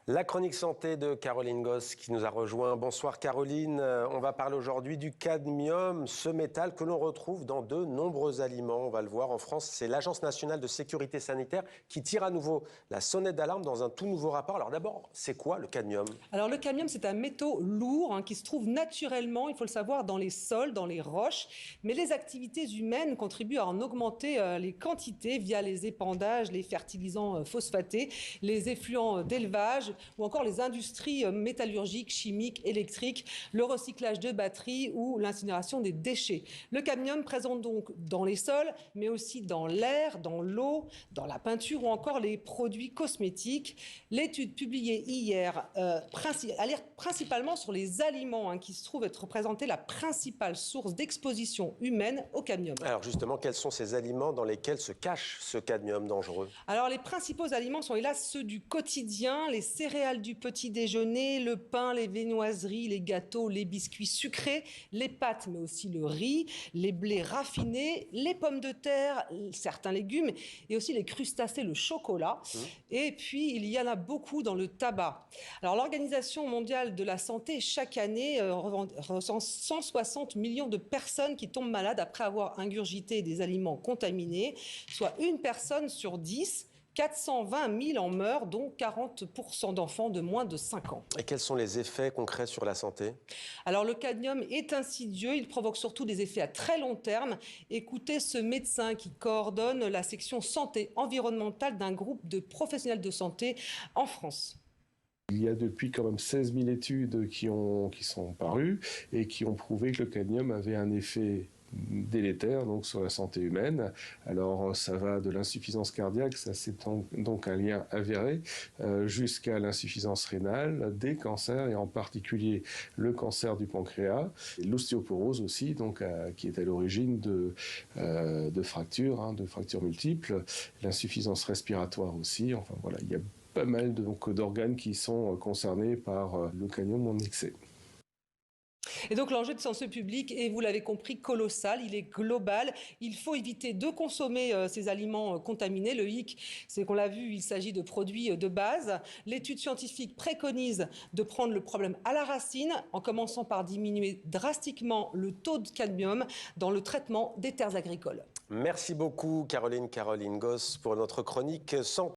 La chronique santé de Caroline Goss qui nous a rejoint. Bonsoir Caroline, on va parler aujourd'hui du cadmium, ce métal que l'on retrouve dans de nombreux aliments. On va le voir en France, c'est l'Agence nationale de sécurité sanitaire qui tire à nouveau la sonnette d'alarme dans un tout nouveau rapport. Alors d'abord, c'est quoi le cadmium? Alors le cadmium, c'est un métaux lourd qui se trouve naturellement, il faut le savoir, dans les sols, dans les roches. Mais les activités humaines contribuent à en augmenter les quantités via les épandages, les fertilisants phosphatés, les effluents d'élevage ou encore les industries métallurgiques, chimiques, électriques, le recyclage de batteries ou l'incinération des déchets. Le cadmium présent donc dans les sols, mais aussi dans l'air, dans l'eau, dans la peinture ou encore les produits cosmétiques. L'étude publiée hier alerte principalement sur les aliments qui se trouvent être représentés la principale source d'exposition humaine au cadmium. Alors justement, quels sont ces aliments dans lesquels se cache ce cadmium dangereux? Alors les principaux aliments sont hélas ceux du quotidien, les céréales du petit déjeuner, le pain, les viennoiseries, les gâteaux, les biscuits sucrés, les pâtes mais aussi le riz, les blés raffinés, les pommes de terre, certains légumes et aussi les crustacés, le chocolat. Et puis il y en a beaucoup dans le tabac. Alors l'Organisation mondiale de la santé chaque année recense 160 millions de personnes qui tombent malades après avoir ingurgité des aliments contaminés, soit une personne sur 10. 420 000 en meurent, dont 40% d'enfants de moins de 5 ans. Et quels sont les effets concrets sur la santé? Alors le cadmium est insidieux, il provoque surtout des effets à très long terme. Écoutez ce médecin qui coordonne la section santé environnementale d'un groupe de professionnels de santé en France. Il y a depuis quand même 16 000 études qui sont parues et qui ont prouvé que le cadmium avait un effet délétère donc sur la santé humaine. Alors ça va de l'insuffisance cardiaque, ça c'est donc un lien avéré, jusqu'à l'insuffisance rénale, des cancers et en particulier le cancer du pancréas, l'ostéoporose aussi, donc qui est à l'origine de fractures, de fractures multiples, l'insuffisance respiratoire aussi. Enfin voilà, il y a pas mal d'organes qui sont concernés par le cadmium en excès. Et donc l'enjeu de santé publique est, vous l'avez compris, colossal, il est global. Il faut éviter de consommer ces aliments contaminés. Le hic, c'est qu'on l'a vu, il s'agit de produits de base. L'étude scientifique préconise de prendre le problème à la racine, en commençant par diminuer drastiquement le taux de cadmium dans le traitement des terres agricoles. Merci beaucoup Caroline Goss pour notre chronique santé.